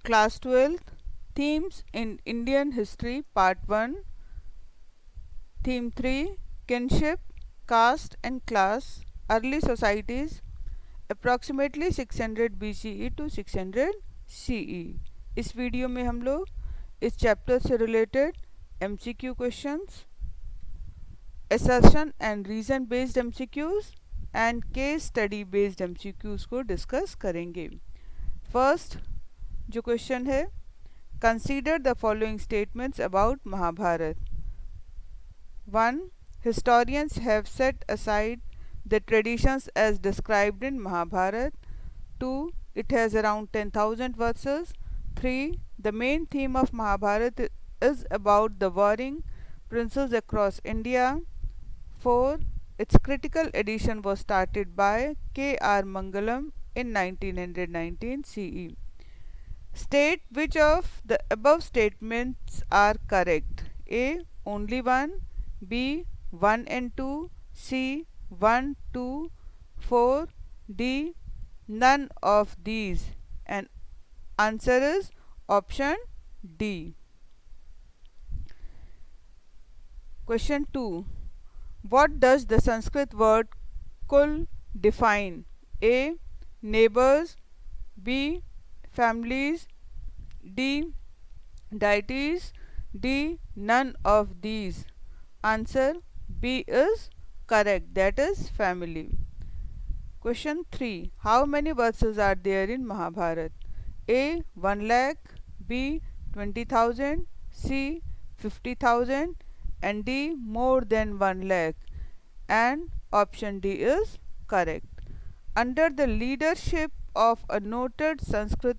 Class 12th, Themes in Indian History Part 1. Theme 3, Kinship, Caste and Class, Early Societies, approximately 600 BCE to 600 CE. इस video में हम लोग इस chapter से related MCQ questions, assertion and reason based MCQs and case study based MCQs को discuss करेंगे. First जो question है, consider the following statements about Mahabharata. 1. Historians have set aside the traditions as described in Mahabharata. 2. It has around 10,000 verses. 3. The main theme of Mahabharata is about the warring princes across India. 4. Its critical edition was started by K.R. Mangalam in 1919 CE. State which of the above statements are correct. A. Only one. B. 1 and 2. C. 1, 2, 4. D. None of these. And answer is option D. Question 2. What does the Sanskrit word kul define? A. Neighbors. B. Families. D. Deities. D. None of these. Answer B is correct, that is family. Question 3. How many verses are there in Mahabharata? A. 1 lakh. B. 20,000. C. 50,000. And D. More than 1 lakh. And option D is correct. Under the leadership of a noted Sanskrit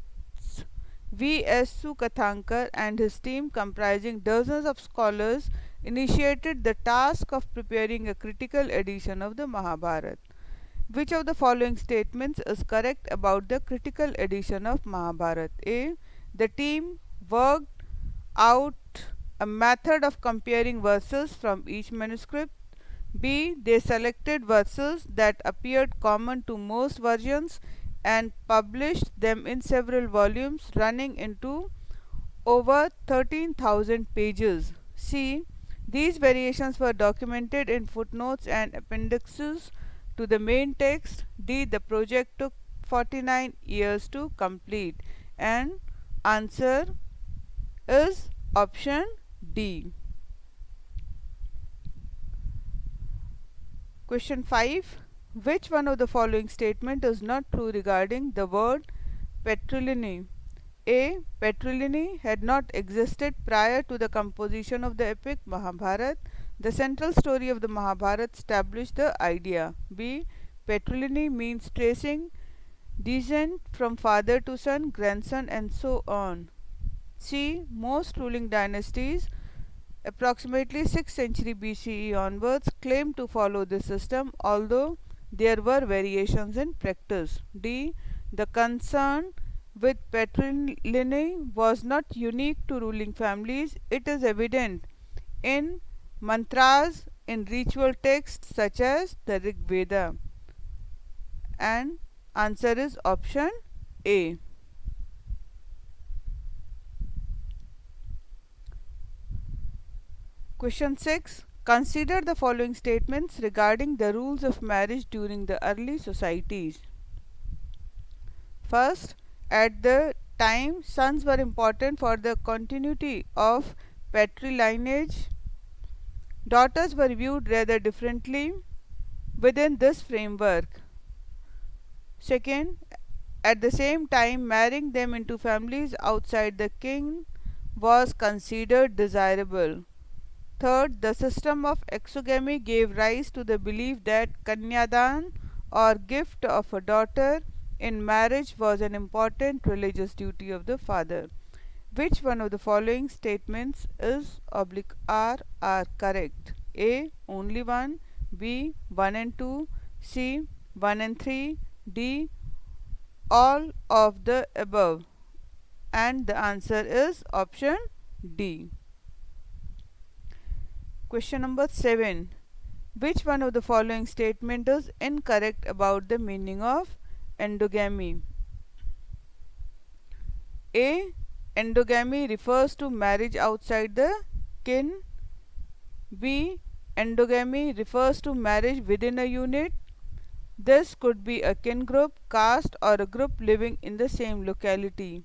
V.S. Sukathankar and his team comprising dozens of scholars initiated the task of preparing a critical edition of the Mahabharata. Which of the following statements is correct about the critical edition of Mahabharata? A. The team worked out a method of comparing verses from each manuscript. B. They selected verses that appeared common to most versions and published them in several volumes running into over 13,000 pages. C. These variations were documented in footnotes and appendixes to the main text. D. The project took 49 years to complete. And answer is option D. Question 5. Which one of the following statement is not true regarding the word Petrolini? A. Petrolini had not existed prior to the composition of the epic Mahabharata. The central story of the Mahabharata established the idea. B. Petrolini means tracing descent from father to son, grandson and so on. C. Most ruling dynasties approximately 6th century BCE onwards claimed to follow this system, although there were variations in practice. D. The concern with Petrolini was not unique to ruling families. It is evident in mantras in ritual texts such as the Rig Veda. And answer is option A. Question 6. Consider the following statements regarding the rules of marriage during the early societies. First, at the time, sons were important for the continuity of patrilineage. Daughters were viewed rather differently within this framework. Second, at the same time, marrying them into families outside the king was considered desirable. Third, the system of exogamy gave rise to the belief that kanyadan or gift of a daughter in marriage was an important religious duty of the father. Which one of the following statements is /R are correct? A. Only one. B. 1 and 2. C. 1 and 3. D. All of the above. And the answer is option D. Question number 7. Which one of the following statement is incorrect about the meaning of endogamy? A. endogamy refers to marriage outside the kin. B. Endogamy refers to marriage within a unit. This could be a kin group, caste, or a group living in the same locality.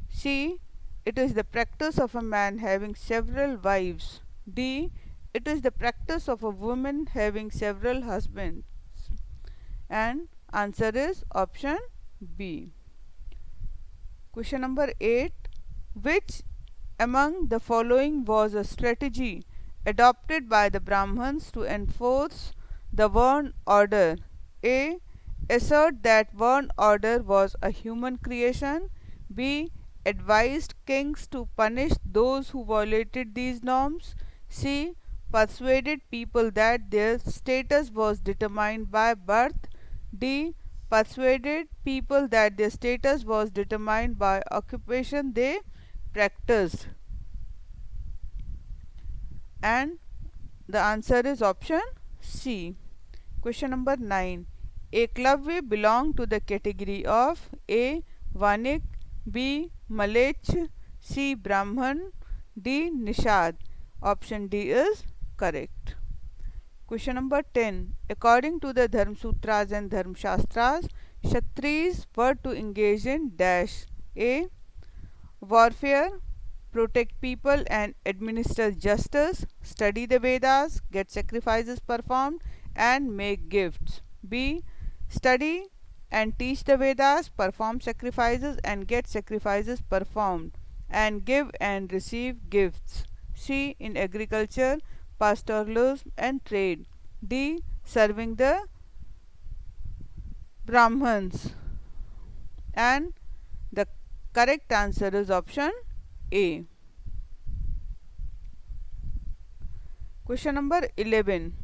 C. It is the practice of a man having several wives. D. It is the practice of a woman having several husbands. And answer is option B. Question number 8. Which among the following was a strategy adopted by the Brahmins to enforce the Varn order? A. Assert that Varn order was a human creation. B. Advised kings to punish those who violated these norms. C. Persuaded people that their status was determined by birth. D. Persuaded people that their status was determined by occupation they practiced. And the answer is option C. Question number 9. Eklavya belonged to the category of A. Vanik, B. Malech, C. Brahman, D. Nishad. Option D is correct. Question number 10. According to the Dharma Sutras and Dharma Shastras, Kshatriyas were to engage in dash. A. Warfare, protect people and administer justice, study the Vedas, get sacrifices performed and make gifts. B. Study and teach the Vedas, perform sacrifices and get sacrifices performed, and give and receive gifts. C. In agriculture, pastoralism and trade. D. Serving the Brahmins. And the correct answer is option A. Question number 11.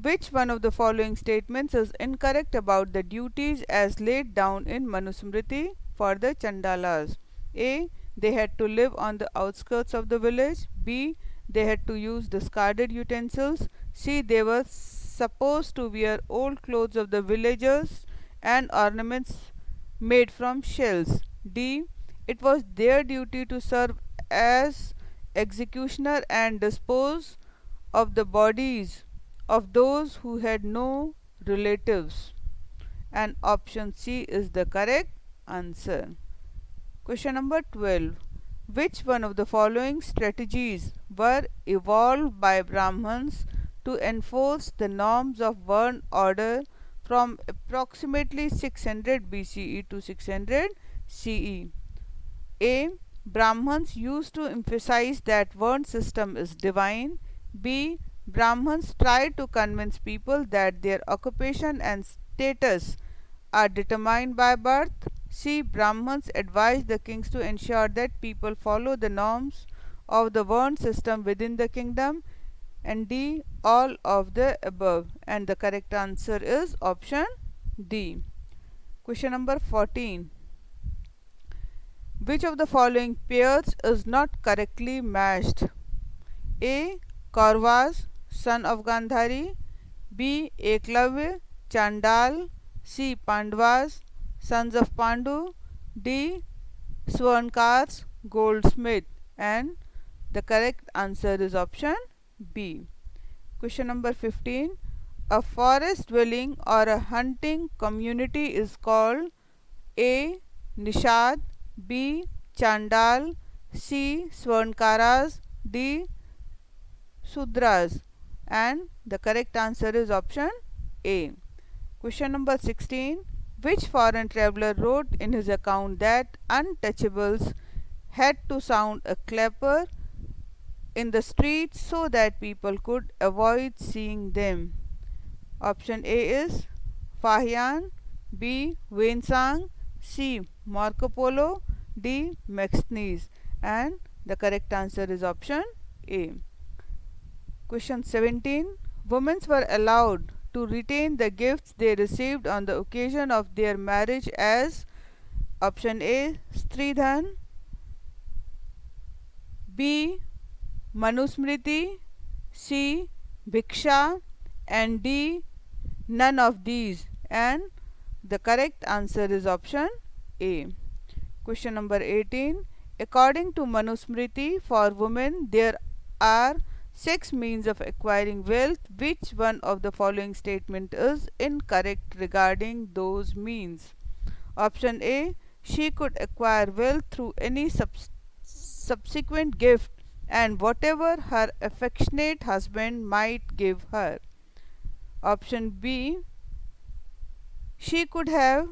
Which one of the following statements is incorrect about the duties as laid down in Manusmriti for the Chandalas? A. They had to live on the outskirts of the village. B. They had to use discarded utensils. C. They were supposed to wear old clothes of the villagers and ornaments made from shells. D. It was their duty to serve as executioner and dispose of the bodies of those who had no relatives. And option C is the correct answer. Question number 12. Which one of the following strategies were evolved by Brahmins to enforce the norms of Varn order from approximately 600 BCE to 600 CE? A. Brahmins used to emphasize that Varn system is divine. B. Brahmins tried to convince people that their occupation and status are determined by birth. C. Brahmins advised the kings to ensure that people follow the norms of the Varn system within the kingdom. And D. All of the above. And the correct answer is option D. Question number 14. Which of the following pairs is not correctly matched? A. Kauravas, son of Gandhari. B. Eklavya, Chandal. C. Pandavas, sons of Pandu. D. Swarnkars, goldsmith. And the correct answer is option B. Question number 15. A forest dwelling or a hunting community is called A. Nishad, B. Chandal, C. Swarnkaras, D. Sudras. And the correct answer is option A. Question number 16. Which foreign traveller wrote in his account that untouchables had to sound a clapper in the streets so that people could avoid seeing them? Option A is Fahian, B. Wensang, C. Marco Polo, D. Mexicanes. And the correct answer is option A. Question 17. Women were allowed to retain the gifts they received on the occasion of their marriage as option A. Stridhan, B. Manusmriti, C. Bhiksha, and D. None of these. And the correct answer is option A. Question number 18. According to Manusmriti, for women there are 6 means of acquiring wealth. Which one of the following statement is incorrect regarding those means? Option A, she could acquire wealth through any subsequent gift and whatever her affectionate husband might give her. Option B, she could have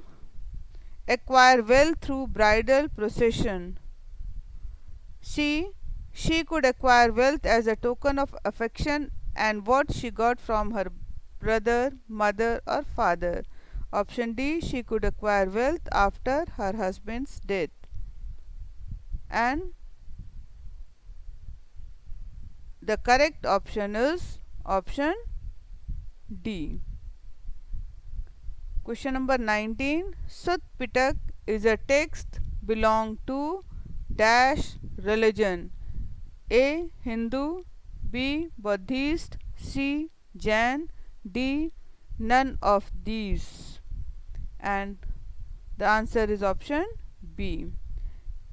acquired wealth through bridal procession. C, she could acquire wealth as a token of affection and what she got from her brother, mother or father. Option D, she could acquire wealth after her husband's death. And the correct option is option D. Question number 19. Sut Pitak is a text belong to dash religion. A. Hindu, B. Buddhist, C. Jain, D. None of these. And the answer is option B.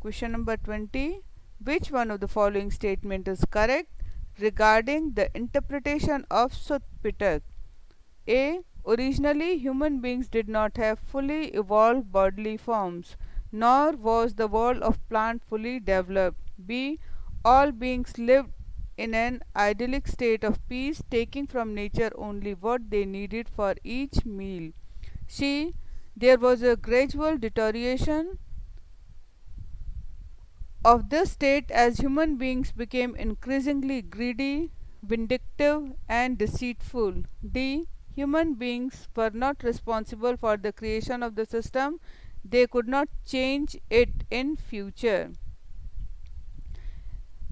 Question number 20. Which one of the following statement is correct regarding the interpretation of Sut Pitak? A. Originally, human beings did not have fully evolved bodily forms, nor was the world of plant fully developed. B. All beings lived in an idyllic state of peace, taking from nature only what they needed for each meal. C. There was a gradual deterioration of this state as human beings became increasingly greedy, vindictive, and deceitful. D. Human beings were not responsible for the creation of the system. They could not change it in future.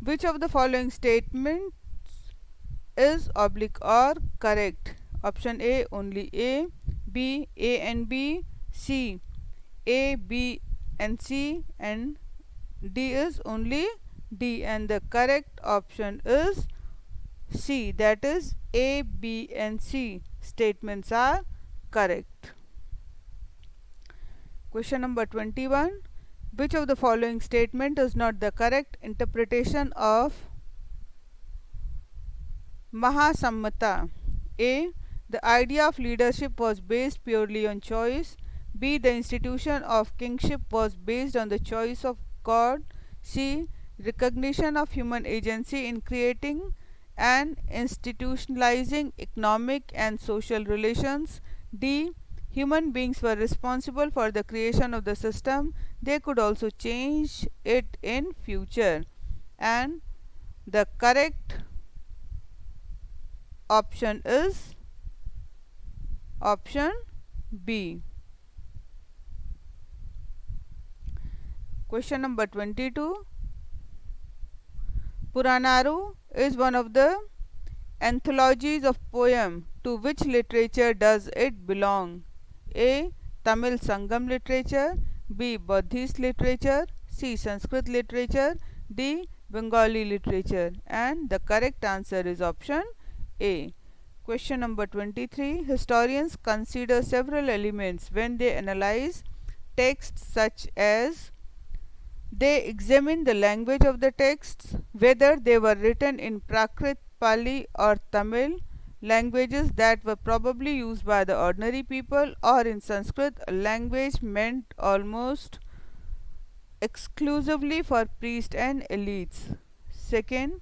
Which of the following statements is oblique or correct? Option A, only A. B, A and B. C, A, B and C. And D is only D. And the correct option is C, that is A, B and C statements are correct. Question number 21. Which of the following statement is not the correct interpretation of Mahasammata? A. The idea of leadership was based purely on choice. B. The institution of kingship was based on the choice of God. C. Recognition of human agency in creating and institutionalizing economic and social relations. D. Human beings were responsible for the creation of the system. They could also change it in future. And the correct option is option B. Question number 22. Puranaru is one of the anthologies of poem. To which literature does it belong? A. Tamil Sangam literature. B. Buddhist literature. C. Sanskrit literature. D. Bengali literature. And the correct answer is option A. Question number 23. Historians consider several elements when they analyze texts, such as they examine the language of the texts, whether they were written in Prakrit, Pali or Tamil, languages that were probably used by the ordinary people, or in Sanskrit, a language meant almost exclusively for priests and elites. Second,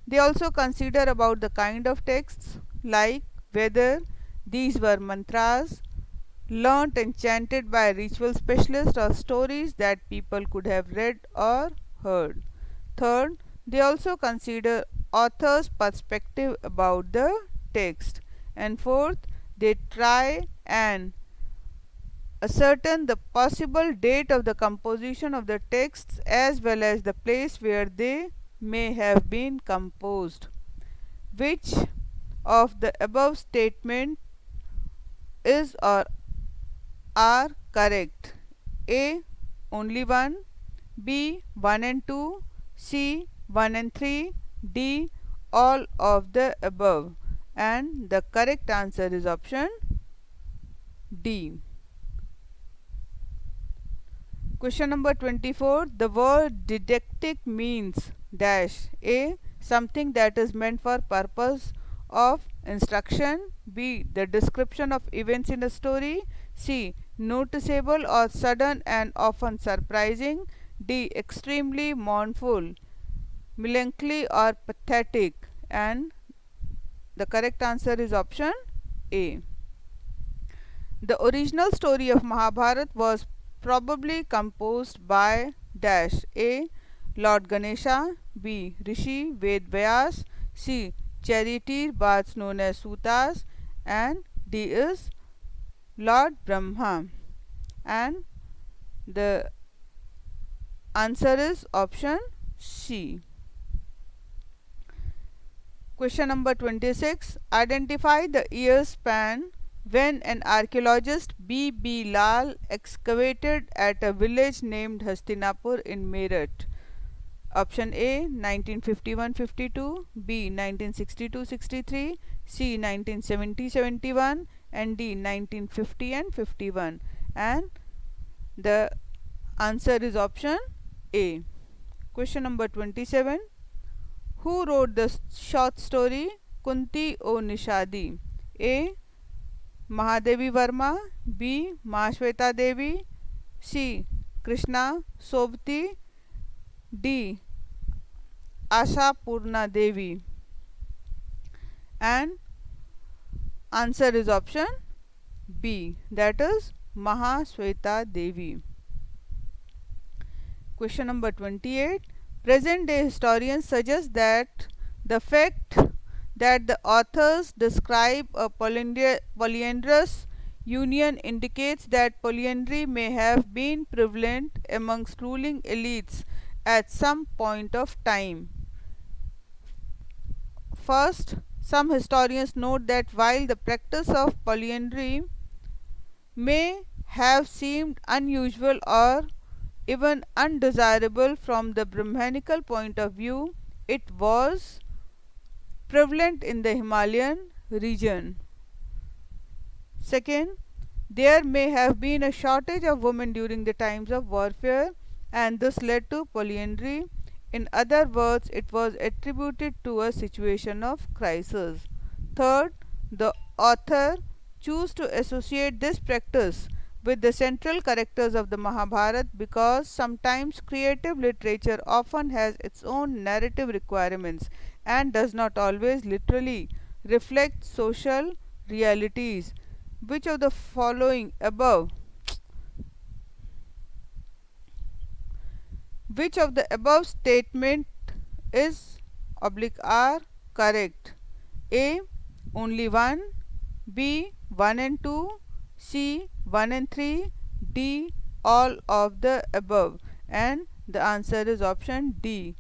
they also consider about the kind of texts, like whether these were mantras learnt and chanted by ritual specialists or stories that people could have read or heard. Third, they also consider author's perspective about the text. And fourth, they try and ascertain the possible date of the composition of the texts as well as the place where they may have been composed. Which of the above statement is or are correct? A. Only one. B. 1 and 2. C. 1 and 3. D. All of the above. And the correct answer is option D. Question number 24. The word didactic means dash. A. Something that is meant for purpose of instruction. B. The description of events in a story. C. Noticeable or sudden and often surprising. D. Extremely mournful, melancholy or pathetic. And the correct answer is option A. The original story of Mahabharata was probably composed by dash. A. Lord Ganesha. B. Rishi Ved Vyas. C. Charioteer bards known as Sutas. And D is Lord Brahma. And the answer is option C. Question number 26. Identify the year span when an archaeologist B. Lal excavated at a village named Hastinapur in Meerut. Option A 1951-52, B 1962-63, C 1970-71 and D 1950 and 51. And the answer is option A. Question number 27. Who wrote the short story Kunti O Nishadi? A. Mahadevi Verma. B. Mahashweta Devi. C. Krishna Sobti. D. Asha Purna Devi. And answer is option B, that is Mahashweta Devi. Question number 28. Present day historians suggest that the fact that the authors describe a polyandrous union indicates that polyandry may have been prevalent amongst ruling elites at some point of time. First, some historians note that while the practice of polyandry may have seemed unusual or even undesirable from the Brahmanical point of view, it was prevalent in the Himalayan region. Second, there may have been a shortage of women during the times of warfare, and this led to polyandry. In other words, it was attributed to a situation of crisis. Third, the author chose to associate this practice with the central characters of the Mahabharata because sometimes creative literature often has its own narrative requirements and does not always literally reflect social realities. Which of the following above Which of the above statement is (are) correct? A. Only one. B. 1 and 2. C. 1 and 3. D. All of the above. And the answer is option D.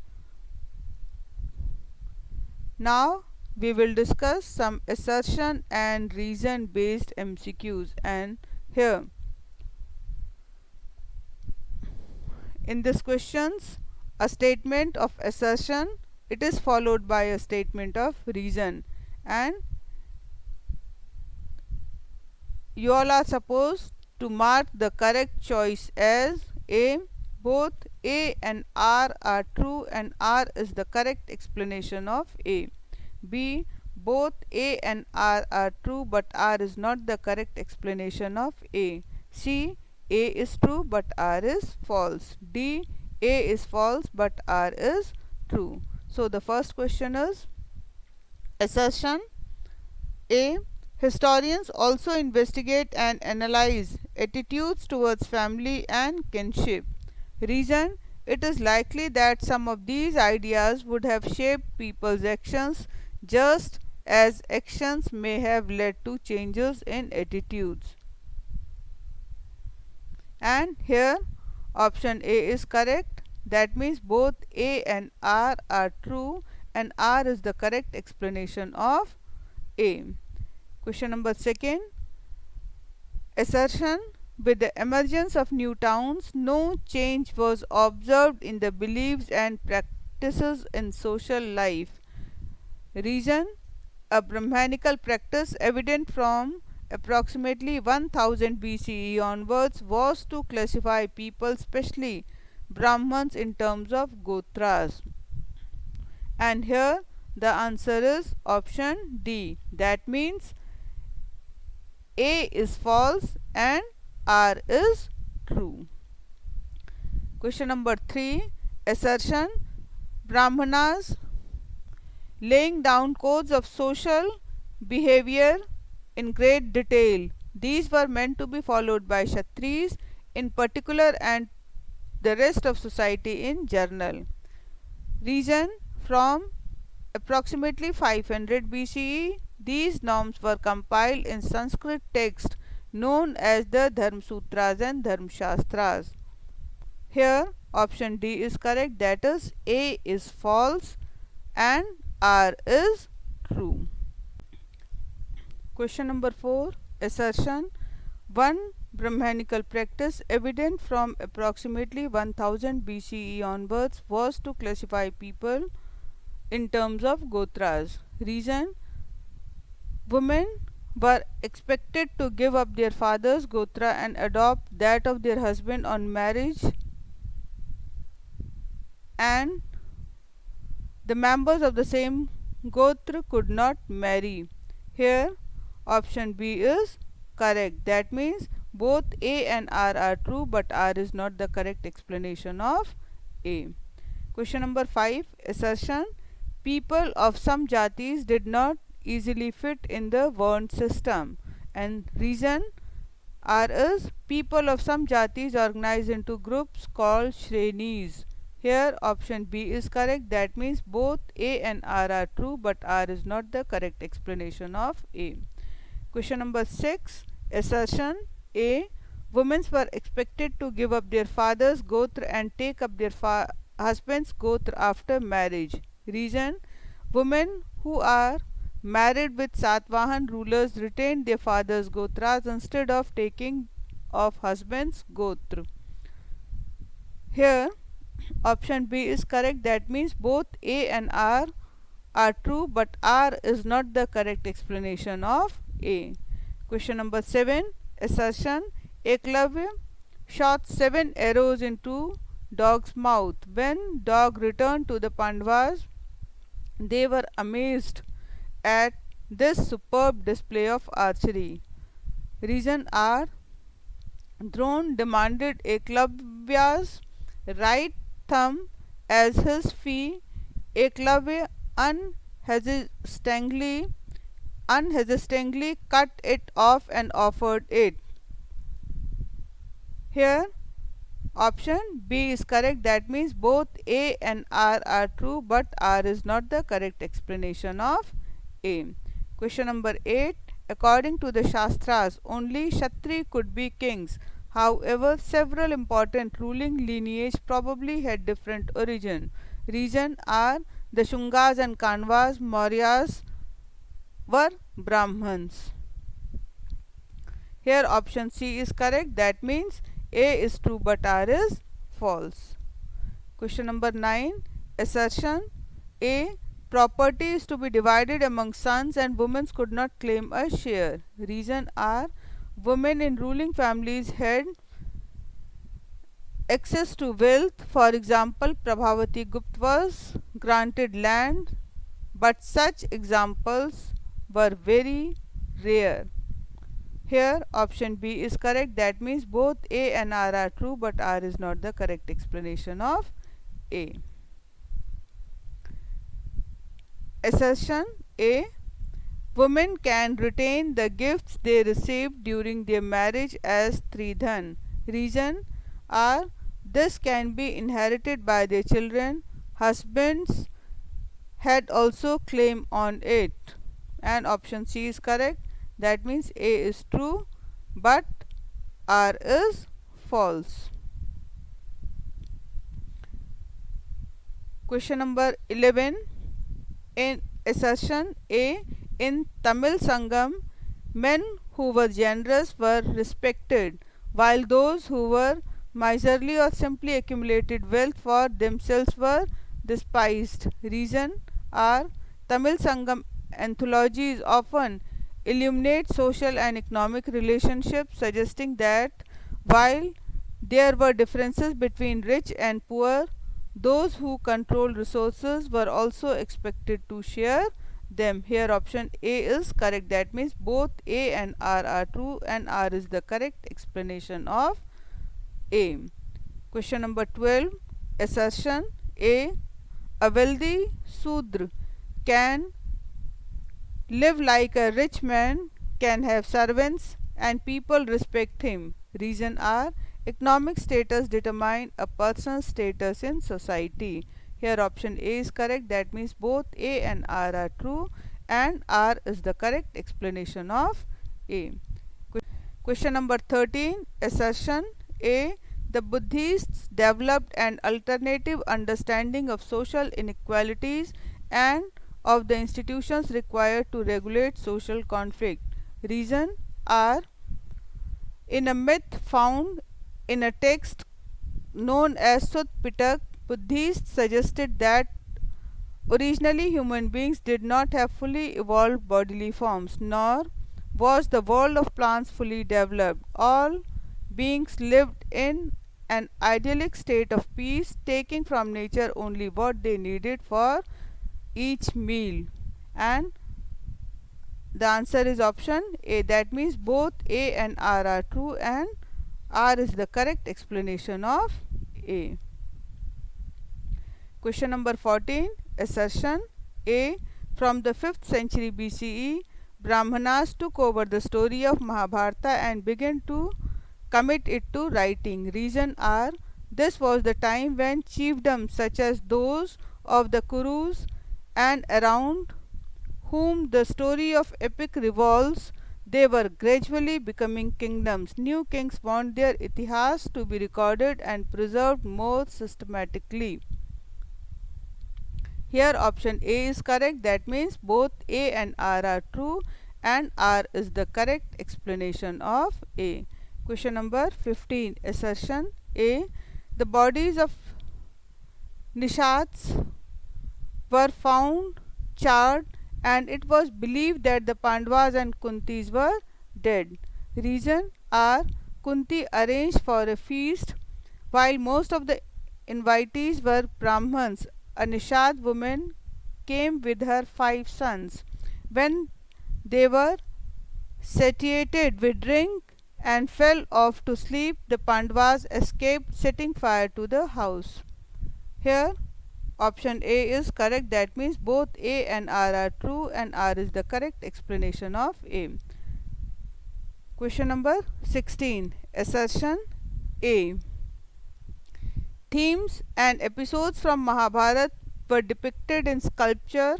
Now we will discuss some assertion and reason based MCQs. And here in this questions, a statement of assertion, it is followed by a statement of reason, and you all are supposed to mark the correct choice as A. Both A and R are true and R is the correct explanation of A. B. Both A and R are true but R is not the correct explanation of A. C. A is true but R is false. D. A is false but R is true. So the first question is assertion A. Historians also investigate and analyze attitudes towards family and kinship. Reason: it is likely that some of these ideas would have shaped people's actions just as actions may have led to changes in attitudes. And here option A is correct. That means both A and R are true and R is the correct explanation of A. Question number 2. Assertion: with the emergence of new towns, no change was observed in the beliefs and practices in social life. Reason: a Brahmanical practice evident from approximately 1000 BCE onwards was to classify people, especially Brahmins, in terms of gotras? And here the answer is option D. That means A is false and R is true. Question number 3. Assertion: Brahmanas laying down codes of social behavior in great detail. These were meant to be followed by Kshatriyas in particular and the rest of society in general. Reason: from approximately 500 BCE, these norms were compiled in Sanskrit text known as the Dharmsutras and Dharmshastras. Here option D is correct, that is A is false and R is true. Question number 4. Assertion: one Brahmanical practice evident from approximately 1000 BCE onwards was to classify people in terms of gotras. Reason: women were expected to give up their father's gotra and adopt that of their husband on marriage, and the members of the same gotra could not marry. Here option B is correct. That means both A and R are true, but R is not the correct explanation of A. Question number 5. Assertion: people of some jatis did not easily fit in the Varn system. And reason: R is people of some jatis organized into groups called Shrenis. Here option B is correct. That means both A and R are true, but R is not the correct explanation of A. Question number 6. Assertion: A. women were expected to give up their father's gotra and take up their husband's gotra after marriage. Reason: women who are married with Satvahan rulers retained their father's gotras instead of taking of husband's gotra. Here option B is correct. That means both A and R are true, but R is not the correct explanation of A. Question number 7. Assertion: Eklavya shot 7 arrows into dog's mouth. When dog returned to the Pandavas, they were amazed at this superb display of archery. Reason: R. Drona demanded Eklavya's right thumb as his fee. Eklavya unhesitatingly cut it off and offered it. Here option B is correct. That means both A and R are true, but R is not the correct explanation of A. Question number 8. According to the Shastras, only Kshatriya could be kings. However, several important ruling lineages probably had different origin. Reason: are the Shungas and Kanvas, Mauryas were Brahmins. Here option C is correct. That means A is true, but R is false. Question number 9. Assertion: A. property is to be divided among sons and women could not claim a share. Reason: are women in ruling families had access to wealth. For example, Prabhavati Gupta was granted land, but such examples were very rare. Here option B is correct. That means both A and R are true, but R is not the correct explanation of A. Assertion: A. women can retain the gifts they received during their marriage as Tridhan. Reason: R. this can be inherited by their children. Husbands had also claim on it. And option C is correct. That means A is true, but R is false. Question number 11. In assertion A. in Tamil Sangam, men who were generous were respected, while those who were miserly or simply accumulated wealth for themselves were despised. Reason: are Tamil Sangam anthology is often illuminate social and economic relationships, suggesting that while there were differences between rich and poor, those who controlled resources were also expected to share them. Here option A is correct. That means both A and R are true, and R is the correct explanation of A. Question number 12. Assertion A. A wealthy Sudra can live like a rich man, can have servants, and people respect him. Reason are economic status determine a person's status in society. Here option A is correct. That means both A and R are true, and R is the correct explanation of A. Question number 13. Assertion A. The Buddhists developed an alternative understanding of social inequalities and of the institutions required to regulate social conflict. Reason are in a myth found in a text known as Sut Pitak, Buddhists suggested that originally human beings did not have fully evolved bodily forms, nor was the world of plants fully developed. All beings lived in an idyllic state of peace, taking from nature only what they needed for each meal. And the answer is option A. That means both A and R are true, and R is the correct explanation of A. Question number 14. Assertion A. From the 5th century BCE, Brahmanas took over the story of Mahabharata and began to commit it to writing. Reason are this was the time when chiefdoms such as those of the Kurus and around whom the story of epic revolves, they were gradually becoming kingdoms. New kings want their itihas to be recorded and preserved more systematically. Here option A is correct. That means both A and R are true, and R is the correct explanation of A. Question number 15. Assertion A. The bodies of Nishats were found charred, and it was believed that the Pandavas and Kuntis were dead. Reason are Kunti arranged for a feast while most of the invitees were Brahmans. A Nishad woman came with her 5 sons. When they were satiated with drink and fell off to sleep, the Pandavas escaped, setting fire to the house. Here option A is correct. That means both A and R are true, and R is the correct explanation of A. Question number 16. Assertion A. Themes and episodes from Mahabharata were depicted in sculpture,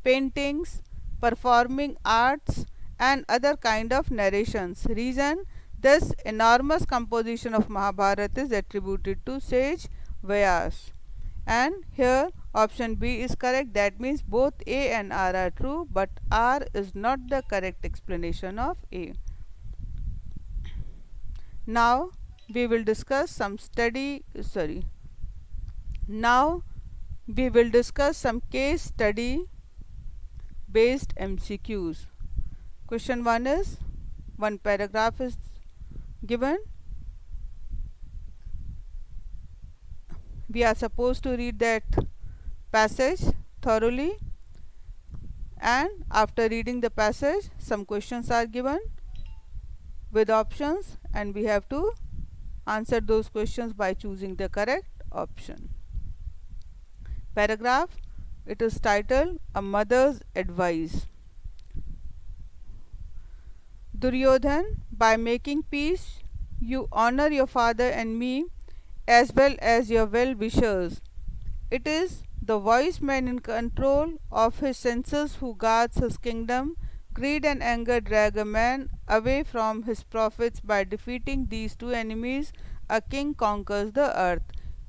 paintings, performing arts, and other kind of narrations. Reason: this enormous composition of Mahabharata is attributed to sage Vyas. And here option B is correct. That means both A and R are true, but R is not the correct explanation of A. Now we will discuss some case study based MCQs. Question 1 is, one paragraph is given. We are supposed to read that passage thoroughly, and after reading the passage some questions are given with options, and we have to answer those questions by choosing the correct option. Paragraph, it is titled A Mother's Advice. Duryodhan, by making peace you honor your father and me as well as your well-wishers. It is the wise man in control of his senses who guards his kingdom. Greed and anger drag a man away from his profits. By defeating these two enemies, a king conquers the earth.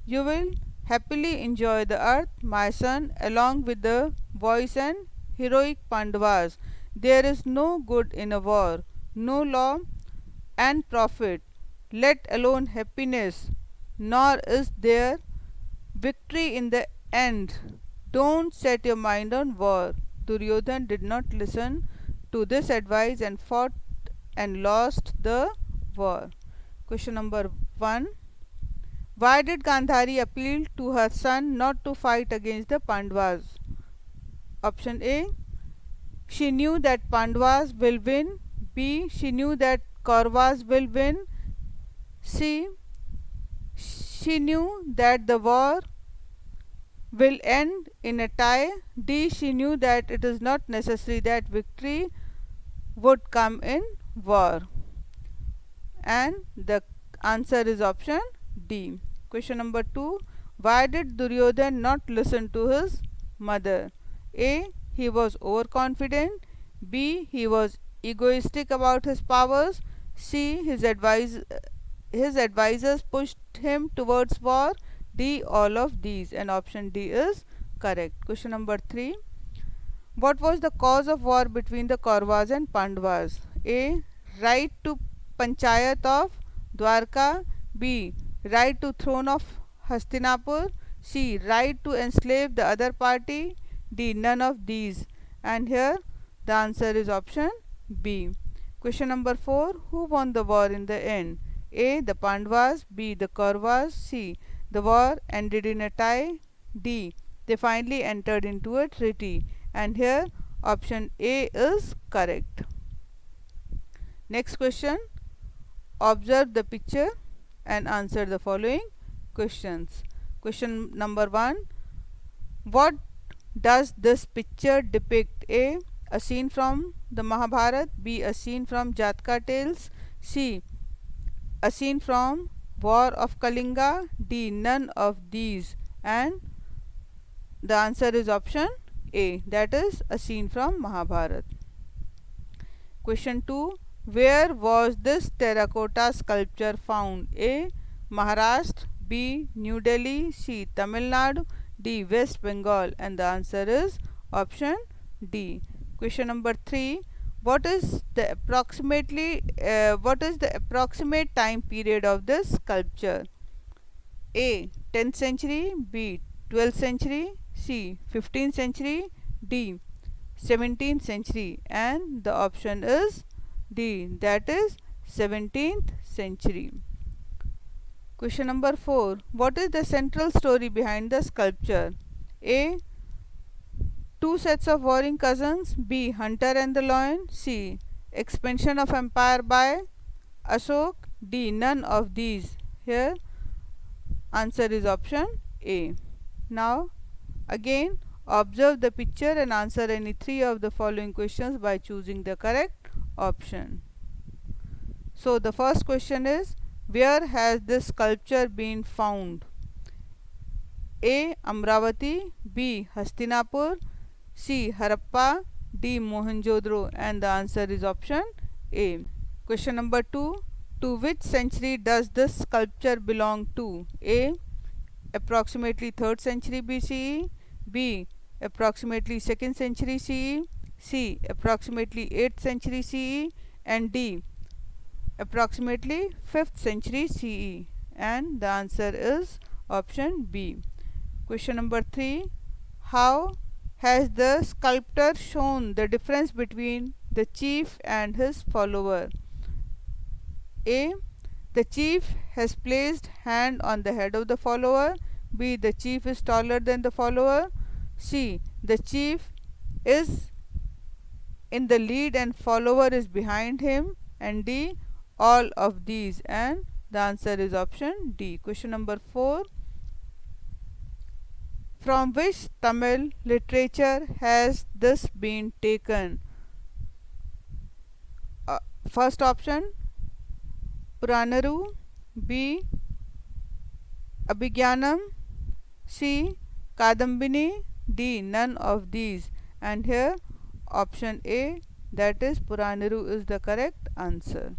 You will happily enjoy the earth, my son, along with the boys and heroic Pandavas. There is no good in a war, no law and profit, let alone happiness, nor is there victory in the end. Don't set your mind on war. Duryodhan did not listen to this advice and fought and lost the war. Question number 1. Why did Gandhari appeal to her son not to fight against the Pandavas? Option A. She knew that Pandavas will win. B. She knew that Kauravas will win. C. She knew that the war will end in a tie. D. She knew that it is not necessary that victory would come in war. And the answer is option D. Question number 2. Why did Duryodhan not listen to his mother? A. He was overconfident. B. He was egoistic about his powers. C. His advisors pushed him towards war. D. All of these, and option D is correct. Question number 3. What was the cause of war between the Kauravas and Pandavas? A. Right to Panchayat of Dwarka. B. Right to throne of Hastinapur. C. Right to enslave the other party. D. None of these. And here the answer is option B. Question number 4. Who won the war in the end? A. The Pandavas. B. The Kauravas. C. The war ended in a tie. D. They finally entered into a treaty. And here option A is correct. Next question. Observe the picture and answer the following questions. Question number 1. What does this picture depict? A. A scene from the Mahabharata. B. A scene from Jatka Tales. C. A scene from War of Kalinga. D. None of these. And the answer is option A, that is a scene from Mahabharata. Question 2. Where was this terracotta sculpture found? A. Maharashtra. B. New Delhi. C. Tamil Nadu. D. West Bengal. And the answer is option D. Question number 3. What is the approximate time period of this sculpture? A. 10th century. B. 12th century. C. 15th century. D. 17th century. And the option is D, that is 17th century. Question number 4. What is the central story behind the sculpture? A. Two sets of warring cousins. B. Hunter and the lion. C. Expansion of empire by Ashok. D. None of these. Here answer is option A. Now again observe the picture and answer any 3 of the following questions by choosing the correct option. So the first question is, where has this sculpture been found? A. Amravati. B. Hastinapur. C. Harappa. D. Mohenjo-daro. And the answer is option A. Question number 2. To which century does this sculpture belong to? A. Approximately 3rd century BCE. B. Approximately 2nd century CE. C. Approximately 8th century CE. And D. Approximately 5th century CE. And the answer is option B. Question number 3. How has the sculptor shown the difference between the chief and his follower? A. The chief has placed hand on the head of the follower. B. The chief is taller than the follower. C. The chief is in the lead and follower is behind him. And D. All of these. And the answer is option D. Question number 4. From which Tamil literature has this been taken? First option Puranaru. B. Abhigyanam. C. Kadambini. D. None of these. And here option A, that is Puranaru, is the correct answer.